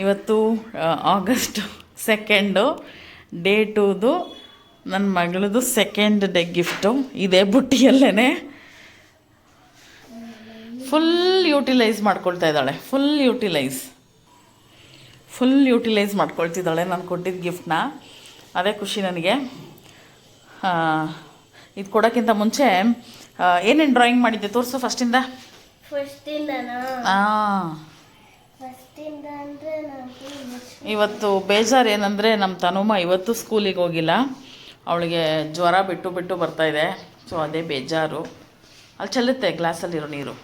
ಇವತ್ತು August 2 day 2ದು ನನ್ನ ಮಗಳದು second day gift. ಇದೇ ಬುಟ್ಟಿಯಲ್ಲೇ ಫುಲ್ ಯೂಟಿಲೈಸ್ ಮಾಡ್ಕೊಳ್ತಾ ಇದ್ದಾಳೆ. ಫುಲ್ ಯೂಟಿಲೈಸ್ ಮಾಡ್ಕೊಳ್ತಿದ್ದಾಳೆ ನಾನು ಕೊಟ್ಟಿದ್ದ ಗಿಫ್ಟ್ನ. ಅದೇ ಖುಷಿ ನನಗೆ. ಇದು ಕೊಡೋಕ್ಕಿಂತ ಮುಂಚೆ ಏನೇನು ಡ್ರಾಯಿಂಗ್ ಮಾಡಿದ್ದೆ ತೋರಿಸು ಫಸ್ಟಿಂದ. ಇವತ್ತು ಬೇಜಾರು ಏನಂದರೆ ನಮ್ಮ ತನುಮ ಇವತ್ತು ಸ್ಕೂಲಿಗೆ ಹೋಗಿಲ್ಲ. ಅವಳಿಗೆ ಜ್ವರ ಬಿಟ್ಟು ಬರ್ತಾಯಿದೆ. ಸೊ ಅದೇ ಬೇಜಾರು. ಅಲ್ಲಿ ಚೆಲ್ಲುತ್ತೆ ಗ್ಲಾಸಲ್ಲಿರೋ ನೀರು.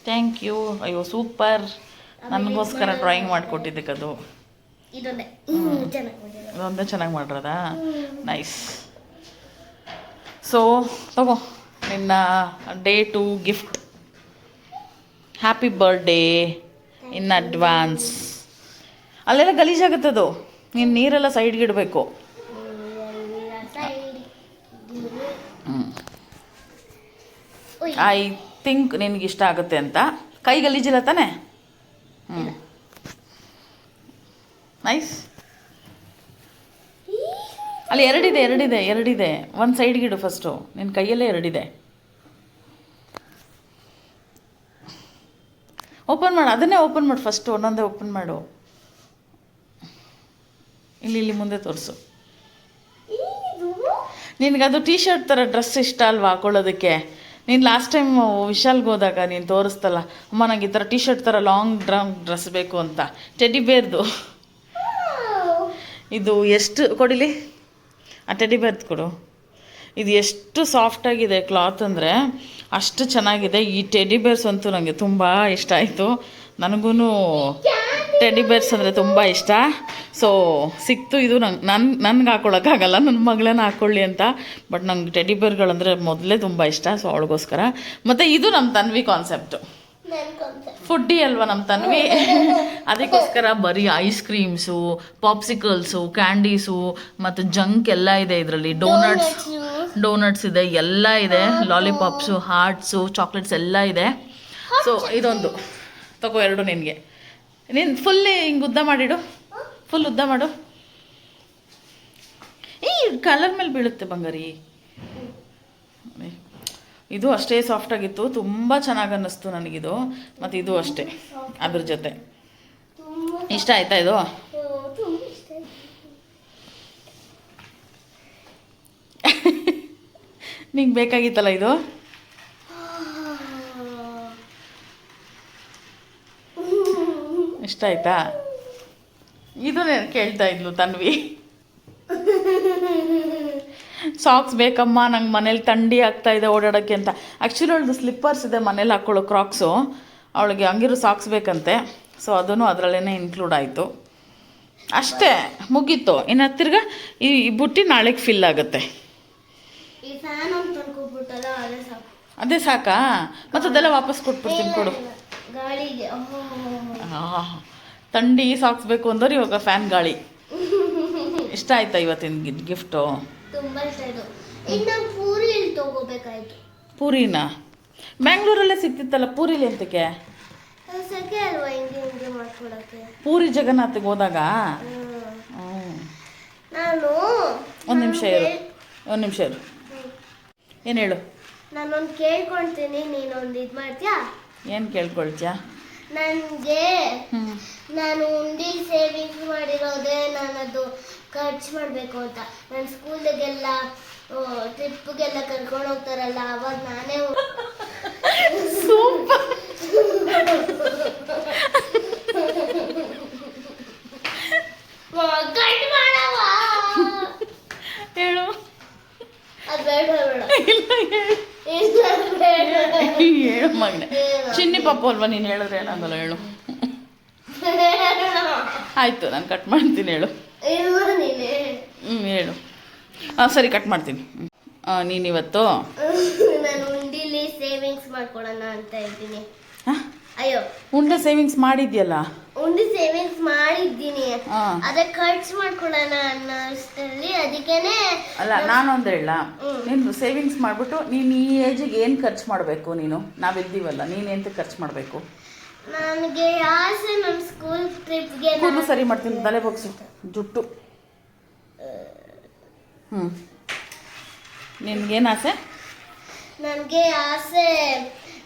Thank you. ಅಯ್ಯೋ ಸೂಪರ್. ನನಗೋಸ್ಕರ ಡ್ರಾಯಿಂಗ್ ಮಾಡಿಕೊಟ್ಟಿದ್ದಕ್ಕದು ಇದೊಂದೇ ಚೆನ್ನಾಗಿ ಮಾಡಿರೋದಾ? ನೈಸ್. ಸೊ ತಗೋ ನಿನ್ನ day 2 gift. Happy birthday in advance. ಅಲ್ಲೆಲ್ಲ ಗಲೀಜಾಗುತ್ತದು. ನೀನು ನೀರೆಲ್ಲ ಸೈಡ್ಗೆ ಇಡಬೇಕು. ಐ ಥಿಂಕ್ ನಿನಗಿಷ್ಟ ಆಗುತ್ತೆ ಅಂತ. ಕೈ ಗಲೀಜಿಲ್ಲ ತಾನೆ? ನೈಸ್. ಅಲ್ಲಿ ಎರಡಿದೆ. ಒಂದು ಸೈಡ್ಗಿಡು ಫಸ್ಟು. ನಿನ್ನ ಕೈಯಲ್ಲೇ ಎರಡಿದೆ. ಓಪನ್ ಮಾಡು. ಅದನ್ನೇ ಓಪನ್ ಮಾಡು ಫಸ್ಟು. ಒಂದೊಂದೇ ಓಪನ್ ಮಾಡು. ಇಲ್ಲಿ ಮುಂದೆ ತೋರಿಸು. ನಿನಗದು ಟೀ ಶರ್ಟ್ ಥರ ಡ್ರೆಸ್ ಇಷ್ಟ ಅಲ್ವಾ ಹಾಕೊಳ್ಳೋದಕ್ಕೆ? ನೀನು ಲಾಸ್ಟ್ ಟೈಮ್ ವಿಶಾಲ್ಗೆ ಹೋದಾಗ ನೀನು ತೋರಿಸ್ತಲ್ಲ, ಅಮ್ಮ ನನಗೆ ಈ ಥರ ಟೀ ಶರ್ಟ್ ಥರ ಲಾಂಗ್ ಡ್ರೆಸ್ ಬೇಕು ಅಂತ. ಟೆಡಿ ಬೇರ್ದು ಇದು ಎಷ್ಟು ಕೊಡಿಲಿ? ಆ ಟೆಡಿ ಬೇರ್ದು ಕೊಡು. ಇದು ಎಷ್ಟು ಸಾಫ್ಟಾಗಿದೆ ಕ್ಲಾತ್ ಅಂದರೆ ಅಷ್ಟು ಚೆನ್ನಾಗಿದೆ. ಈ ಟೆಡಿ ಬೇರ್ಸ್ ಅಂತೂ ನನಗೆ ತುಂಬ ಇಷ್ಟ ಆಯಿತು. ನನಗೂ ಟೆಡಿ ಬೇರ್ಸ್ ಅಂದರೆ ತುಂಬ ಇಷ್ಟ. ಸೊ ಸಿಕ್ತು ಇದು. ನನ್ಗೆ ಹಾಕ್ಕೊಳಕ್ಕಾಗಲ್ಲ, ನನ್ನ ಮಗಳನ್ನ ಹಾಕ್ಕೊಳ್ಳಿ ಅಂತ. ಬಟ್ ನಂಗೆ ಟೆಡಿ ಬೇರ್ಗಳಂದರೆ ಮೊದಲೇ ತುಂಬ ಇಷ್ಟ. ಸೊ ಅವಳಿಗೋಸ್ಕರ. ಮತ್ತು ಇದು ನಮ್ಮ ತನ್ವಿ ಕಾನ್ಸೆಪ್ಟು. ಫುಡ್ಡಿ ಅಲ್ವಾ ನಮ್ಮ ತನ್ವಿ. ಅದಕ್ಕೋಸ್ಕರ ಬರೀ ಐಸ್ ಕ್ರೀಮ್ಸು, ಪಾಪ್ಸಿಕಲ್ಸು, ಕ್ಯಾಂಡೀಸು ಮತ್ತು ಜಂಕ್ ಎಲ್ಲ ಇದೆ ಇದರಲ್ಲಿ. ಡೋನಟ್ಸ್ ಇದೆ, ಎಲ್ಲ ಇದೆ. ಲಾಲಿಪಾಪ್ಸು, ಹಾರ್ಟ್ಸು, ಚಾಕ್ಲೇಟ್ಸ್ ಎಲ್ಲ ಇದೆ. ಸೊ ಇದೊಂದು ತಗೋ, 2 ನಿನಗೆ. ನೀನು ಫುಲ್ ಹಿಂಗೆ ಉದ್ದ ಮಾಡಿಡು. ಫುಲ್ ಉದ್ದ ಮಾಡು. ಈ ಕಲರ್ ಮೇಲೆ ಬೀಳುತ್ತೆ ಬಂಗಾರಿ. ಇದು ಅಷ್ಟೇ ಸಾಫ್ಟಾಗಿತ್ತು. ತುಂಬ ಚೆನ್ನಾಗಿ ಅನ್ನಿಸ್ತು ನನಗಿದು. ಮತ್ತು ಇದು ಅಷ್ಟೇ ಅದ್ರ ಜೊತೆ. ಇಷ್ಟ ಆಯ್ತಾ ಇದು? ನಿಂಗೆ ಬೇಕಾಗಿತ್ತಲ್ಲ ಇದು? ಇಷ್ಟ ಆಯ್ತಾ? ಇದು ಕೇಳ್ತಾ ಇದ್ಲು ತನ್ವಿ. ಸಾಕ್ಸ್ ಬೇಕಮ್ಮ ನಂಗೆ ಮನೇಲಿ ಥಂಡಿ ಆಗ್ತಾಯಿದೆ ಓಡಾಡೋಕ್ಕೆ ಅಂತ. ಆ್ಯಕ್ಚುಲಿ ಅವಳದು ಸ್ಲಿಪ್ಪರ್ಸ್ ಇದೆ ಮನೇಲಿ ಹಾಕ್ಕೊಳ್ಳೋ ಕ್ರಾಕ್ಸು. ಅವಳಿಗೆ ಹಂಗಿರೋ ಸಾಕ್ಸ್ ಬೇಕಂತೆ. ಸೊ ಅದನ್ನು ಅದರಲ್ಲೇ ಇನ್ಕ್ಲೂಡ್ ಆಯಿತು. ಅಷ್ಟೇ ಮುಗೀತು. ಇನ್ನು ತಿರ್ಗಾ ಈ ಬುಟ್ಟಿ ನಾಳೆಗೆ ಫಿಲ್ ಆಗುತ್ತೆ. ಅದೇ ಸಾಕಾ? ಮತ್ತು ಅದೆಲ್ಲ ವಾಪಸ್ ಕೊಟ್ಬಿಡ್ತೀನಿ. ಕೊಡು. ಥಂಡಿ ಸಾಕ್ಸ್ ಬೇಕು ಅಂದ್ರೆ ಇವಾಗ ಫ್ಯಾನ್ ಗಾಳಿ. ಇಷ್ಟ ಆಯ್ತಾ ಇವತ್ತಿನ ಗಿಫ್ಟು? ಪೂರಿನಾ? ಬ್ಯಾಂಗ್ಳೂರಲ್ಲೇ ಸಿಗ್ತಿತ್ತಲ್ಲ ಪೂರಿಲಿ ಅಂತಕ್ಕೆ. ಪೂರಿ ಜಗನ್ನಾಥಿಗೆ ಹೋದಾಗ ಒಂದು ನಿಮಿಷ ಇರು. ಏನು ಹೇಳು? ನಾನೊಂದು ಕೇಳ್ಕೊಳ್ತೀನಿ, ನೀನೊಂದು ಇದು ಮಾಡ್ತೀಯಾ? ಏನು ಕೇಳ್ಕೊಳ್ತೀಯಾ? ನನಗೆ ನಾನು ಉಂಡಿ ಸೇವಿಂಗ್ಸ್ ಮಾಡಿರೋದೇ ನಾನದು ಖರ್ಚು ಮಾಡಬೇಕು ಅಂತ. ನನ್ನ ಸ್ಕೂಲಿಗೆಲ್ಲ ಟ್ರಿಪ್ಗೆಲ್ಲ ಕರ್ಕೊಂಡು ಹೋಗ್ತಾರಲ್ಲ ಅವಾಗ ನಾನೇ ಹೇಳು. ಅದು ಬೇಡ ಹೇಳು ಮಗನೆ. ಚಿನ್ನಿ ಪಾಪು ಅಲ್ವಾ ನೀನು ಹೇಳಿದ್ರೆ ಏನಾಗಲ್ಲ. ಹೇಳು. ಆಯಿತು ನಾನು ಕಟ್ ಮಾಡ್ತೀನಿ. ಹೇಳು. ಹೇಳು. ಸರಿ ಕಟ್ ಮಾಡ್ತೀನಿ. ನೀನಿವತ್ತು ನಾನು ಉಂಡಿಲಿ ಸೇವಿಂಗ್ಸ್ ಮಾಡ್ಕೊಳ್ಳೋಣ ಅಂತ ಇದ್ದೀನಿ. ಅಯ್ಯೋ ಉಂಡೆ ಸೇವಿಂಗ್ಸ್ ಮಾಡಿದ್ಯಲ್ಲ. ಉಂಡಿ ಸೇವಿಂಗ್ಸ್ ಮಾಡಿದ್ದೀನಿ, ಹಾಂ ಅದೇ ಖರ್ಚು ಮಾಡ್ಕೊಳ್ಳೋಣ ಅನ್ನೋಷ್ಟರಲ್ಲಿ ಅದಕ್ಕೇನೆ. ಅಲ್ಲ ನಾನೊಂದು ಹೇಳ, ನೀನು ಸೇವಿಂಗ್ಸ್ ಮಾಡಿಬಿಟ್ಟು ನೀನು ಈ ಏಜಿಗೆ ಏನು ಖರ್ಚು ಮಾಡಬೇಕು? ನೀನು ನಾವಿದ್ದೀವಲ್ಲ, ನೀನು ಎಂತ ಖರ್ಚು ಮಾಡಬೇಕು? ನನಗೆ ಆಸೆ ನನ್ನ ಸ್ಕೂಲ್ ಟ್ರಿಪ್ಗೆ. ಕೂದಲು ಸರಿ ಮಾಡ್ತೀನಿ, ತಲೆ ಬಗ್ಸು, ಜುಟ್ಟು. ನಿನ್ಗೇನು ಆಸೆ? ನನಗೆ ಆಸೆ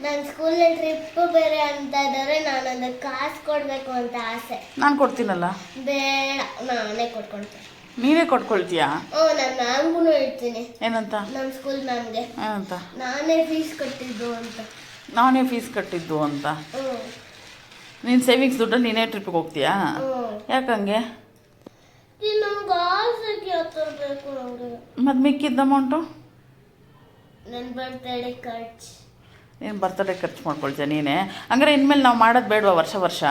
ನನ್ನ ಸ್ಕೂಲ್ ಟ್ರಿಪ್ ಬೇರೆ ಅಂತ ಇದ್ದಾರೆ, ನಾನು ಅದಕ್ಕೆ ಕಾಸು ಕೊಡಬೇಕು ಅಂತ ಆಸೆ. ನಾನು ಕೊಡ್ತೀನಲ್ಲ. ಬೇಡ, ನಾನೇ ಕೊಟ್ಕೊಳ್ತೇನೆ. ನೀವೇ ಕೊಟ್ಕೊಳ್ತೀಯಾ? ನಾನು ಮ್ಯಾಮ್ಗೂ ಹೇಳ್ತೀನಿ. ಏನಂತ? ನಮ್ಮ ಸ್ಕೂಲ್ ಮ್ಯಾಮ್ಗೆ ಏನಂತ? ನಾನೇ ಫೀಸ್ ಕಟ್ಟಿದ್ದು ಅಂತ. ನಾನೇ ಫೀಸ್ ಕಟ್ಟಿದ್ದು ಅಂತ? ನೀನು ಸೇವಿಂಗ್ಸ್ ದುಡ್ಡು ನೀನೇ ಟ್ರಿಪ್ಪಿಗೆ ಹೋಗ್ತೀಯಾ? ಯಾಕಂಗೆ? ನಮ್ಗೆ ಆಸೆಗೆ ಹತ್ತಿರಬೇಕು ನನಗೆ. ಮತ್ತು ಮಿಕ್ಕಿದ್ದ ಅಮೌಂಟು ನನ್ನ ಬರ್ತಡೇ ಖರ್ಚು. ನೀನು ಬರ್ತಡೇ ಖರ್ಚು ಮಾಡ್ಕೊಳ್ತೀಯ ನೀನೇ? ಹಂಗಾರೆ ಇನ್ಮೇಲೆ ನಾವು ಮಾಡೋದು ಬೇಡವಾ ವರ್ಷ ವರ್ಷ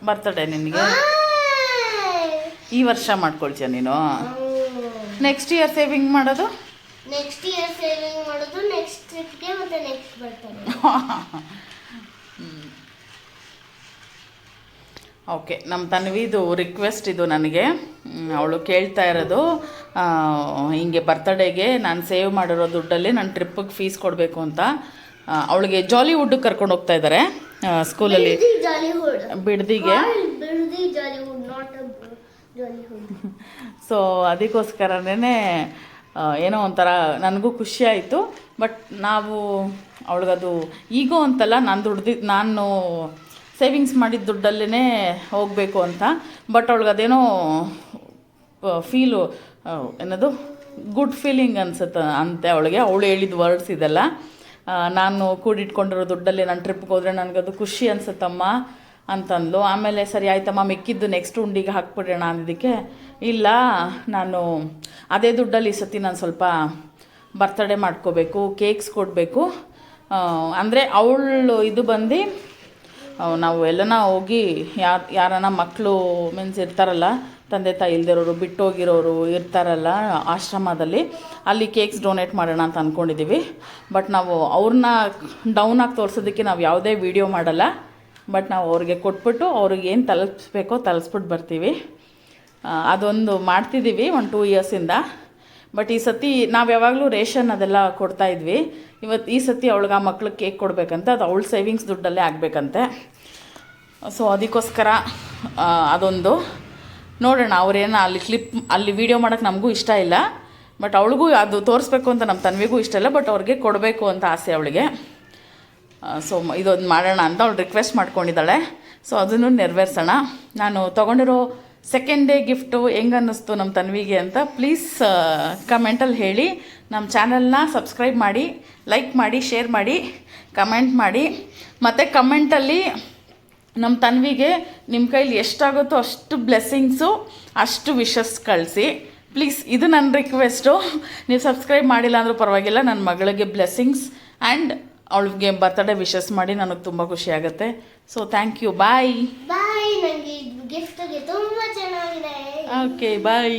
ಬರ್ತಡೇ ನಿನಗೆ? ಈ ವರ್ಷ ಮಾಡ್ಕೊಳ್ತೀಯ ನೀನು? ನೆಕ್ಸ್ಟ್ ಇಯರ್ ಸೇವಿಂಗ್ ಮಾಡೋದು? ನೆಕ್ಸ್ಟ್ ಇಯರ್ ಸೇವಿಂಗ್ ಮಾಡೋದು, ನೆಕ್ಸ್ಟ್ ಟ್ರಿಪ್ಗೆ ಮತ್ತು ನೆಕ್ಸ್ಟ್ ಬರ್ತಡೇ. ಓಕೆ, ನಮ್ಮ ತನ್ವಿದು ರಿಕ್ವೆಸ್ಟ್ ಇದು ನನಗೆ. ಅವಳು ಕೇಳ್ತಾ ಇರೋದು ಹಿಂಗೆ ಬರ್ತಡೇಗೆ ನಾನು ಸೇವ್ ಮಾಡಿರೋ ದುಡ್ಡಲ್ಲಿ ನಾನು ಟ್ರಿಪ್ಪಿಗೆ ಫೀಸ್ ಕೊಡಬೇಕು ಅಂತ. ಅವಳಿಗೆ ಜಾಲಿವುಡ್ಗೆ ಕರ್ಕೊಂಡು ಹೋಗ್ತಾ ಇದ್ದಾರೆ ಸ್ಕೂಲಲ್ಲಿ, ಬಿಡ್ದಿಗೆ. ಸೊ ಅದಕ್ಕೋಸ್ಕರನೇ ಏನೋ ಒಂಥರ ನನಗೂ ಖುಷಿ ಆಯಿತು. ಬಟ್ ನಾವು ಅವಳಿಗದು ಈಗೋ ಅಂತಲ್ಲ, ನಾನು ಸೇವಿಂಗ್ಸ್ ಮಾಡಿದ ದುಡ್ಡಲ್ಲೇ ಹೋಗಬೇಕು ಅಂತ. ಬಟ್ ಅವಳಿಗದೇನೋ ಫೀಲು ಏನದು ಗುಡ್ ಫೀಲಿಂಗ್ ಅನ್ಸುತ್ತೆ ಅಂತೆ ಅವಳಿಗೆ. ಅವಳು ಹೇಳಿದ ವರ್ಡ್ಸ್ ಇದೆಲ್ಲ, ನಾನು ಕೂಡಿಟ್ಕೊಂಡಿರೋ ದುಡ್ಡಲ್ಲಿ ನಾನು ಟ್ರಿಪ್ಗೆ ಹೋದರೆ ನನಗದು ಖುಷಿ ಅನ್ಸುತ್ತಮ್ಮ ಅಂತಂದ್ಲು. ಆಮೇಲೆ ಸರಿ ಆಯ್ತಮ್ಮ ಮಿಕ್ಕಿದ್ದು ನೆಕ್ಸ್ಟ್ ಉಂಡಿಗೆ ಹಾಕ್ಬಿಡೋಣ ಅಂದಿದ್ದಕ್ಕೆ, ಇಲ್ಲ ನಾನು ಅದೇ ದುಡ್ಡಲ್ಲಿ ಈ ಸತಿ ನಾನು ಸ್ವಲ್ಪ ಬರ್ತಡೇ ಮಾಡ್ಕೋಬೇಕು, ಕೇಕ್ಸ್ ಕೊಡಬೇಕು. ಅಂದರೆ ಅವಳು ಇದು ಬಂದು ನಾವು ಎಲ್ಲನ ಹೋಗಿ ಯಾರನ್ನ ಮಕ್ಕಳು ಮೀನ್ಸ್ ಇರ್ತಾರಲ್ಲ, ತಂದೆ ತಾಯಿ ಇಲ್ದಿರೋರು, ಬಿಟ್ಟೋಗಿರೋರು ಇರ್ತಾರಲ್ಲ ಆಶ್ರಮದಲ್ಲಿ, ಅಲ್ಲಿ ಕೇಕ್ಸ್ ಡೊನೇಟ್ ಮಾಡೋಣ ಅಂತ ಅಂದ್ಕೊಂಡಿದ್ದೀವಿ. ಬಟ್ ನಾವು ಅವ್ರನ್ನ ಡೌನಾಗಿ ತೋರಿಸೋದಕ್ಕೆ ನಾವು ಯಾವುದೇ ವೀಡಿಯೋ ಮಾಡಲ್ಲ. ಬಟ್ ನಾವು ಅವ್ರಿಗೆ ಕೊಟ್ಬಿಟ್ಟು ಅವ್ರಿಗೆ ಏನು ತಲುಪಿಸ್ಬೇಕೋ ತಲುಪಿಸ್ಬಿಟ್ಟು ಬರ್ತೀವಿ. ಅದೊಂದು ಮಾಡ್ತಿದ್ದೀವಿ 1-2 ಇಯರ್ಸಿಂದ. ಬಟ್ ಈ ಸತಿ ನಾವು ಯಾವಾಗಲೂ ರೇಷನ್ ಅದೆಲ್ಲ ಕೊಡ್ತಾಯಿದ್ವಿ. ಈ ಸತಿ ಅವಳಿಗೆ ಆ ಮಕ್ಳಿಗೆ ಕೇಕ್ ಕೊಡಬೇಕಂತ, ಅದು ಅವಳ ಸೇವಿಂಗ್ಸ್ ದುಡ್ಡಲ್ಲೇ ಆಗಬೇಕಂತೆ. ಸೊ ಅದಕ್ಕೋಸ್ಕರ ಅದೊಂದು ನೋಡೋಣ. ಅವರೇನು ಅಲ್ಲಿ ವೀಡಿಯೋ ಮಾಡೋಕ್ಕೆ ನಮಗೂ ಇಷ್ಟ ಇಲ್ಲ, ಬಟ್ ಅವಳಿಗೂ ಅದು ತೋರಿಸ್ಬೇಕು ಅಂತ ನಮ್ಮ ತನ್ವಿಗೂ ಇಷ್ಟ ಇಲ್ಲ. ಬಟ್ ಅವ್ರಿಗೆ ಕೊಡಬೇಕು ಅಂತ ಆಸೆ ಅವಳಿಗೆ. ಸೊ ಇದೊಂದು ಮಾಡೋಣ ಅಂತ ಅವಳು ರಿಕ್ವೆಸ್ಟ್ ಮಾಡ್ಕೊಂಡಿದ್ದಾಳೆ. ಸೊ ಅದನ್ನು ನೆರವೇರಿಸೋಣ. ನಾನು ತೊಗೊಂಡಿರೋ ಸೆಕೆಂಡ್ ಡೇ ಗಿಫ್ಟು ಹೆಂಗೆ ಅನ್ನಿಸ್ತು ನಮ್ಮ ತನ್ವಿಗೆ ಅಂತ ಪ್ಲೀಸ್ ಕಮೆಂಟಲ್ಲಿ ಹೇಳಿ. ನಮ್ಮ ಚಾನಲ್ನ ಸಬ್ಸ್ಕ್ರೈಬ್ ಮಾಡಿ, ಲೈಕ್ ಮಾಡಿ, ಶೇರ್ ಮಾಡಿ, ಕಮೆಂಟ್ ಮಾಡಿ. ಮತ್ತು ಕಮೆಂಟಲ್ಲಿ ನಮ್ಮ ತನ್ವಿಗೆ ನಿಮ್ಮ ಕೈಲಿ ಎಷ್ಟಾಗುತ್ತೋ ಅಷ್ಟು ಬ್ಲೆಸ್ಸಿಂಗ್ಸು, ಅಷ್ಟು ವಿಶಸ್ ಕಳಿಸಿ ಪ್ಲೀಸ್. ಇದು ನನ್ನ ರಿಕ್ವೆಸ್ಟು. ನೀವು ಸಬ್ಸ್ಕ್ರೈಬ್ ಮಾಡಿಲ್ಲ ಅಂದರೂ ಪರವಾಗಿಲ್ಲ, ನನ್ನ ಮಗಳಿಗೆ ಬ್ಲೆಸ್ಸಿಂಗ್ಸ್ ಆ್ಯಂಡ್ ಅವಳಿಗೆ ಬರ್ತಡೇ ವಿಶಸ್ ಮಾಡಿ, ನನಗೆ ತುಂಬ ಖುಷಿ ಆಗುತ್ತೆ. ಸೊ ಥ್ಯಾಂಕ್ ಯು, ಬಾಯ್. ಬಾಯ್. ನನಗೆ ಗಿಫ್ಟ್ಗೆ ತುಂಬ ಚೆನ್ನಾಗಿದೆ. ಓಕೆ, ಬಾಯ್.